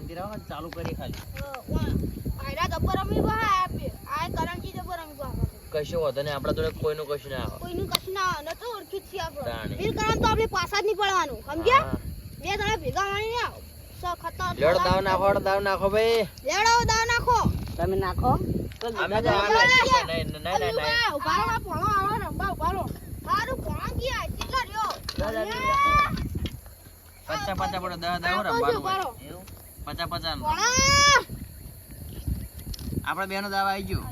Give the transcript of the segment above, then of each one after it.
શાંતિ રહો ચાલુ કરી ખાલી આયરા જબ્બર અમી બા આપે આ કરંજી જબ્બર અમી બા કશું હોતો ને આપડા જોડે કોઈનું કશું ના આવે કોઈનું કશું ના ન તો ઓળખી છે આપણે તાણે. બિલ કરામ તો આપણે પાછા જ નહીં પડવાનું સમજ્યા હા. બે જણા ભેગા મળી ને આવો સો ખતર લેડો દાવ નાખો ભાઈ લેડો દાવ નાખો તમે નાખો અમે તો હાલ જ છીએ. નહીં ઉભા રહો પોણો આવો રંબા ઉભા રહો મારું પોણો ગયા કેટલા રહ્યો પચા પચા પડે 10 રમવાનું એવું 50 નું પોણા આપડે બેનો દાવ આવી ગયો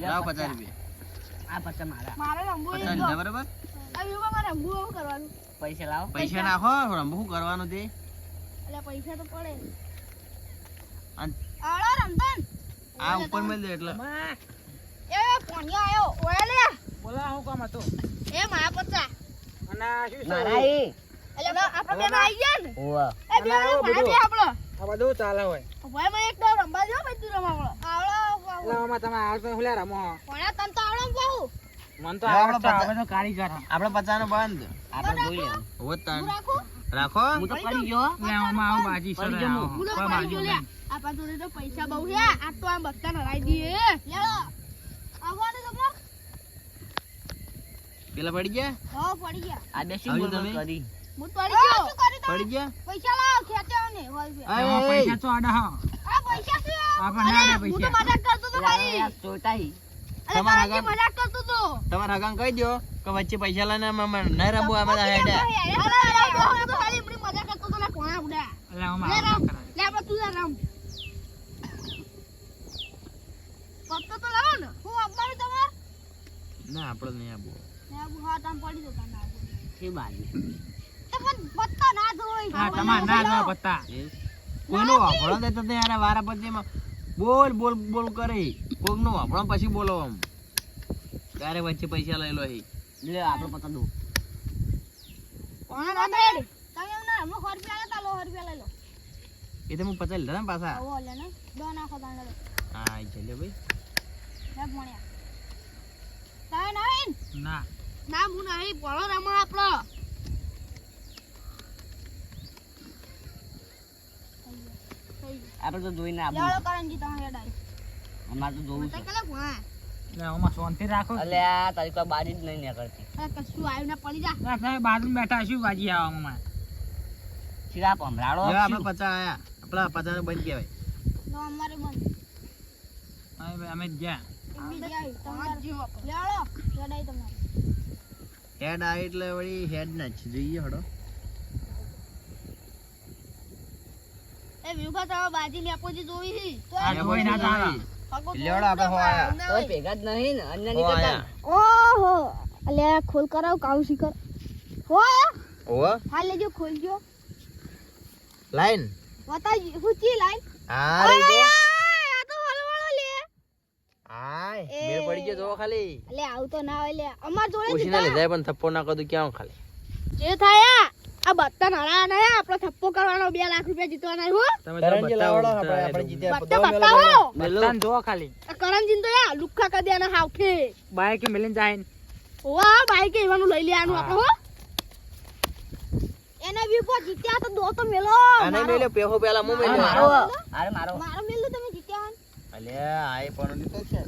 લાવ 50 રૂપિયા આ પચા મારા મારે રંબુ 50 લીધા બરાબર આ વિવો મારે રંબુ એવું કરવાનું પૈસા લાવો પૈસા નાખો રમવું શું કરવાનું તે એટલે પૈસા તો પડે અને આળો રમતન આ ઉપર મેલ દે એટલે એ પોણિયા આયો ઓય લે બોલા હું કામ હતું એ મારા પચા અને શું મારા એ એટલે આપણે બેન આવી ગયા ને ઓવા એ બે મારા બે આપણો આ બધું ચાલે હોય ભાઈ મને એક તો રંબા જો ભાઈ તું રમાવળો આવળો લાવમાં તમે આવ તો હુલે રમો પોણ્યા તન તો આવળો બહુ મન તો આવડે આવડે હવે તો કારીગર આપણે 50 નું બંધ આપણે જોઈ લે હોત તાન હું રાખું રાખો હું તો કરી ગયો લેવામાં આવ બાજી સર હું તો પાડી જો લે આપા જોડે તો પૈસા બહુ છે આ તો આમ બત્તા નરાઈ દીએ લેડો આવવાનો તમને પેલા પડી ગયા હો પડી ગયા આ બેસી આવજો બોલ તમે. કરી હું પડી ગયો શું કરી પડી ગયા પૈસા લાવ ખેંચ્યો ને હોય બે એમાં પૈસા તો આડા હા આ પૈસા છે આપણને ના દે હું તો પૈસા. મજાક કરતો તો ભાઈ યાર ચોટાઈ અરે તમારા તારાથી મજાક કરતો તો તમારા હગાન કહી દો કે વચ્ચે પૈસા લઈને અમે નહીં રમવું અમે તો હેડે મજાક કરતો તો લે કોણા ઉડા એટલે હું લે મારા રમ લે આપણે તું લે રમ પત્તો તો લાવો ને હું આપવાનું તમાર ના આપણે નહીં આપવું ને આ હા તામ પડી જતા ના કે બાજી એ પણ પત્તા ના ધોઈ હા તમાર ના જો પત્તા કોઈનું વાપરો દેતો તે યાર વારા પછીમાં બોલ બોલ બોલ કરે કોકનું વાપરો પછી બોલો આમ તારે વચ્ચે પૈસા લઈ લો એ લે આપણે પત્તા દો કોણ ના દે તમે એમ ના હમો 100 રૂપિયા લેતા લો 100 રૂપિયા લઈ લો એ તો હું 50 લીધા ને પાછા આવો લે ને દો નાખો તાણ લે હા ચાલ્યો ભાઈ લે ભણ્યા તાય નહીં ના ના હું નહીં પોળો રમો આપણો આપણે તો જોઈને આપું લેવડો કરંજી તમે હેડાઈ અમાર તો જોવું છે મતલબ કલે ભણા લે ઓમાં શાંતિ રાખો એટલે આ તારી કોઈ બાજી જ નહીં નીકળતી અરે કશું આવ્યું ના પડી જા ના સાહેબ બાજુ બેઠા શું બાજી આવવામાં શિરા ભમરાડો જો આપણે 50 આયા આપણા 50 નું બંધ કહેવાય તો અમારે બંધ અમે ગયા બીજી આવી તમાર જીવો લેવડો હેડાઈ તમારે હેડ આ એટલે વળી હેડ ના જ જોઈએ હડો એ વિભા તમે બાજી ને આપોજી જોઈ હી તો આ જોઈ ના ચાલે લેવડો આપણે હો આયા તો ભેગા જ નહીં ને અન્ય હો આયા ઓહો અલે ખોલ કરાવ કાઉ શીકર હો ઓવો હાલ લેજો ખોલજો લાઈન બતા હુચી લાઈન હા રે જો આ તો હલવાળો લે હાય મેળ પડી ગયો જો ખાલી અલે આવ તો ના હોય લે અમાર જોડે ઓછીના લીધા પણ થપ્પો ના કદું ક્યાં ખાલી જે થાય આ બત્તા નાળા ના આપણો થપ્પો કરવાનો 2 લાખ રૂપિયા જીતવાના હો કરંજી લાવડો આપણે જીત્યા બત્તા બતાવો બલ્લાન જો ખાલી આ કરંજીન તો યા લુખ્ખા કરી દેના હાવખે બાઈક મિલીન જાય ઓવા બાઈક એવાનું લઈ લેવાનું આપણે હો એના વ્યૂ પર જીત્યા તો દો તો મેલો આને મેલ્યો પેહો પેલા મુ મેલ્યો મારો અરે મારો મારો મેલું તમે જીત્યા અલે આય પણ નીકળ છે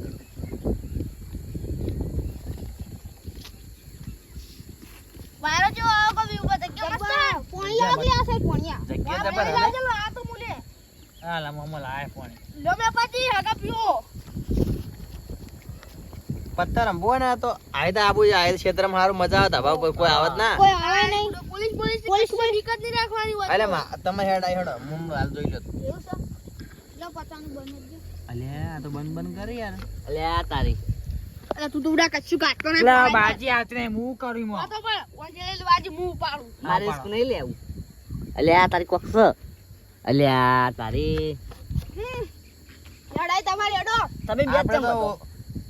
વાયરો જો આવો કો વ્યૂ પર કે મસ્ત પોણી લાગી આ સાઈડ પોણીયા જગ્યા જબર હે ચલો આ તો મુલે હા લા મમ્મા લાય ફોન લો મે પાછી હગા પીઓ પત્તા રમવો ને તો આયદા આબુ આયદ ક્ષેત્રમાં હારું મજા આવતા ભાવ કોઈ આવત ના કોઈ આવે નહીં પોલીસ પોલીસ પર વિકટ નહીં રાખવાની હોય અલે તમે હેડ આય હેડો મું હાલ જોઈ લો એવું છે લો પતાનું બંધ જ અલે આ તો બંધ કરી યાર અલે આ તારી અરે તું તો ઉડા કચ્છું કાટતો ને લા બાજી આવતી નહીં હું કરી મો આ તો પણ ઓજે બાજી મું પાડું મારે ઇસ્ક નહીં લેવું અલે આ તારી કોક છે અલે આ તારી લડાઈ તમારી અડો તમે બે આપણે જમ તો હતો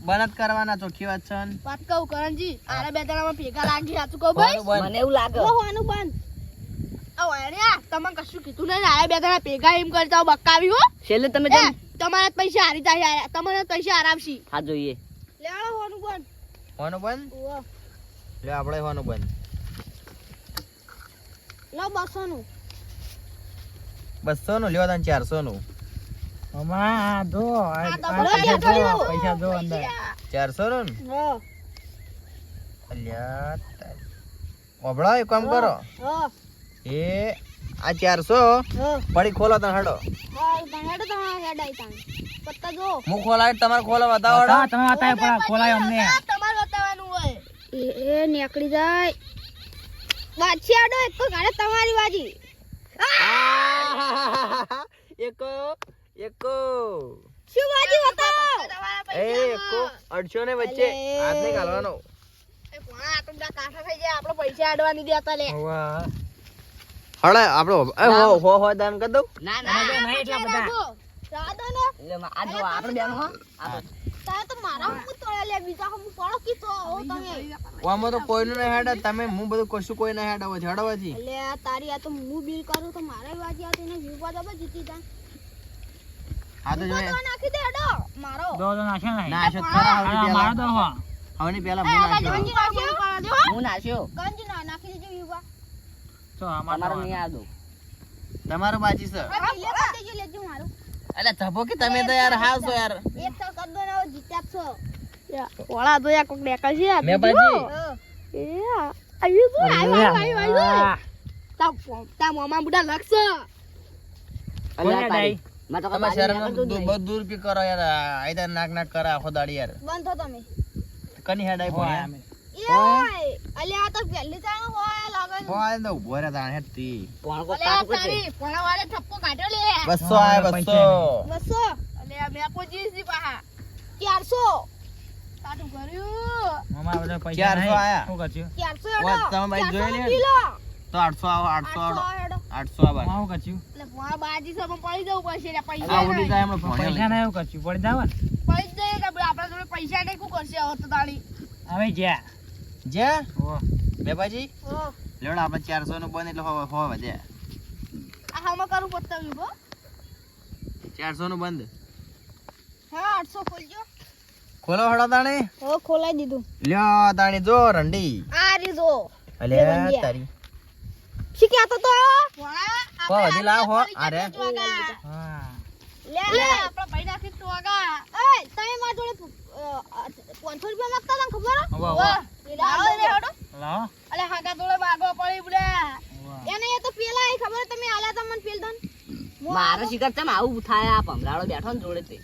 બનત કરવાના ચોખ્ખી વાત છે ને વાત કહું કરણજી આરે બે જણામાં ભેગા લાગી સાચું કહું ભાઈ બંધ. મને એવું લાગે ઓ હોવાનું બંધ આ વાણ્યા તમને કશું કીધું નહીં આરે બે જણા ભેગા એમ કરતા બકાવી હો છેલ્લે તમે એ, તમારા જ પૈસા હારી જાય તમારા જ પૈસા હારાવશી હા જોઈએ લેવાડો હોવાનું બંધ હોનું બંધ ઓહો લે આપણે હોનું બંધ લો 200 નું 200 નું લ્યો તાન 400 નું મામા જો આ તો પૈસા જો. પૈસા જો અંદર 400 નું ને? હા અલ્યા ઓબળા એક કામ કરો હા એ આ 400 હા ફરી ખોલો તને હડો હા હેડો તમારા હેડ આઈ તાણ પત્તા જો હું ખોલાય તમારે ખોલો બતાવો હડો તમે વાતાય પણ ખોલાય અમને તમારે બતાવવાનું હોય એ નીકળી જાય બાછી આડો એક તો ગાડે તમારી બાજી એકો શું બાજી બતાવો એ એકો અડશો ને વચ્ચે હાથ નહીં ગાલવાનો આ તો બધા કાઠા થઈ જાય આપણે પૈસા આડવા નહીં દેતા લે વાહ હડે આપણો હો દાન કરી દઉં ના ના નહીં એટલા બધા રાધો ને એટલે આ જો આપણે બેન હો આ તારે તો મારા હું તોડે લે બીજા હું પડો કી તો હો તમે આમાં તો કોઈનું નહીં હેડ તમે હું બધું કશું કોઈ નહીં હેડ હવે ઝડવાથી લે તારી આ તો હું બિલ કરું તો મારે વાજી આ તેને જીવવા દબા જીતી જાય હા તો જોઈએ તો નાખી દે હેડો મારો દો નાખ્યો નહીં ના આશો ખરા હા, મારો દો હો હવની પહેલા હું નાખ્યો ગંજી નાખ્યો હું નાખ્યો ગંજી ના નાખી દેજો યુવા તો તમારો નહીં આદો તમારો બાજી છે આ લે કરી દેજો લેજો મારું એટલે ધબો કે તમે તો યાર હાવ છો યાર એક તો કર દો ને હવે જીત્યા છો ઓળા તો કોક ડેકા છે મેં બાજી એ આયુ તો આયુ તા મોમાં બુડા લક્ષ અલ્યા તારી મેં તો તમે શરમ બહુ દૂર પી કરો યાર આઈદા નાક નાક કરે આખો દાડી યાર બંધ થો તમે કની હેડાઈ પણ એ અલ્યા આ તો પહેલી ચાણ હોય લાગે હો આ તો ઉભો રે તાણ હેતી કોણ કો અલ્યા કાટું તારી ભણા વાળે ઠપકો કાઢ્યો લે 200 આય 200 બસો અલ્યા મે કો જીસી પાહા 400 કાટું કર્યું મામા બધા પૈસા 400 નહીં આયા. શું કરશું 400 વાત હેડો તમે ભાઈ જોઈ લે. કિલો તો 800 આવો 800 આવો 800 હેડો 800 આવો માવું કરશું એટલે ભણા બાજી સબ પડી જવું પડશે લે આ પૈસા ઉડી જાય હમણાં ફોન પૈસા નહીં એવું કરશું પડી જાવ ને પડી જાય કે આપણા જોડે પૈસા નહીં શું કરશે હવે તો તાળી હવે જ્યાં જે ઓ બેબાજી હો લેવડા આપણે 400 નું બંધ એટલે હો વધે આ હામાં કરું પત્તાવ્યું હો 400 નું બંધ હા 800 ખોલજો ખોલો હડો તાણી હો ખોલાઈ દીધું લ્યો તાણી જો રંડી આ રીજો અલે બંધિયા. તારી શી કહેતો તો હો વધી લાવ હો અરે હા લે આપણા ભાઈ નાખી તો આગા એ તમે માર જોડે 500 રૂપિયા માંગતા હતા ખબર વાહ, વાહ. લાવો લે હડો લાવો અલે હાગા જોડે માગો પડી બલે વાહ. એને એ તો પેલા આઈ ખબર તમે આલ્યા તા મને પેલ દન મારે શિકાર ચમ આવું થાય આ ભમરાળો બેઠો ને જોડે તે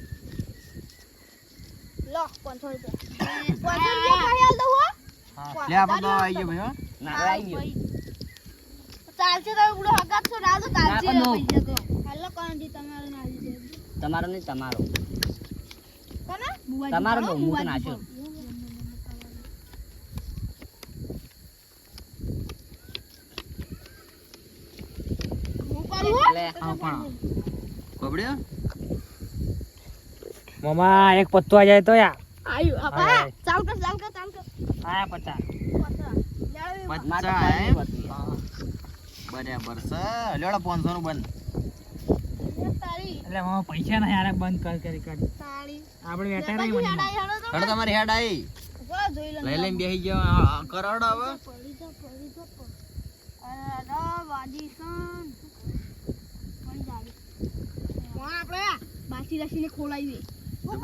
લો 500 રૂપિયા 500 રૂપિયા ખાઈ આલ દઉં હો હા. લે આપણે તો આવી ગયો ભાઈ હો ના આવી ગયો ચાલશે તમે બુડો હગા છો રાજો ચાલશે ના, પણ પૈસા તો હાલો કાંજી તમારો નાલી દે તમારો નહીં તમારો કોના તમારો તો હું તો નાખ્યો હું કરું હો એટલે આવો પણ ખબડ્યો મામા એક પત્તો આ જાય તો યા આયુ આપા આય. ચાલ કર આયા પચાસ મારે પચ્ચા તો એમ કોઈ બરાબર છે લેવડા 500 નું બંધ તારી એટલે મામા પૈસા નહીં યાર બંધ કરી તાળી આપણે વેટા રહી મને હેડાઈ હેડો તો હડો તમારી હેડ આવી જો જોઈ લો લઈ લઈને બેસી ગયો કરોડ હવે પડી જા અરે વાજી સન પડી જાય કોણ આપણે બાસી રસીને ખોલાવી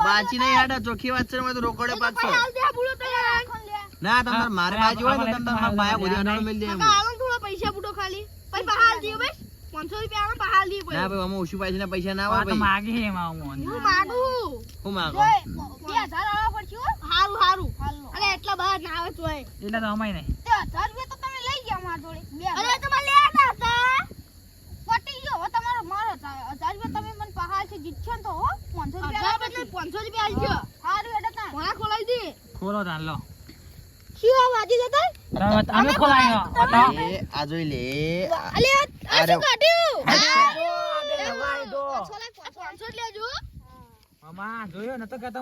બાચી નહીં હેડ ચોખ્ખી વાત છે મેં તો રોકડે પાછો હાલ દે બુડો તો યાર ના તમારે મારે બાજી હોય ને તમે તમારા પાયા બોલી અડાડો મેલ દે એમ. કાકા આલો થોડો પૈસા બુડો ખાલી પછી બહાલ દિયો બસ 500 રૂપિયા આલો બહાલ દિયો ના પછી ભાઈ અમે ઓછી પાછી ના પૈસા ના આ આવે તો ભાઈ માગે છે એમાં હું હું માગું હું માગો જોય 2000 આવા પડશે હો હારું હારું અરે એટલા બહાર ના આવે તોય એટલે તો અમાય નહીં તે 1000 રૂપિયા તો તમે લઈ ગયા મારા જોડે અરે તમારે લેતા હતા પટી ગયો હવે તમારો મારો 1000 રૂપિયા તમે મને પહાડ છે જીતશો ને તો હો 500 રૂપિયા બદલે 500 રૂપિયા આલજો હારું એટલે તા ભણા ખોલાઈ દે ખોલો તાન લો શું આ વાજી જતા અમે ખોલાયો બતાવો એ આ જોઈ લે અલે આ શું કાઢ્યું આ દો. 500 લેજો મામા જોયો નતો કહેતો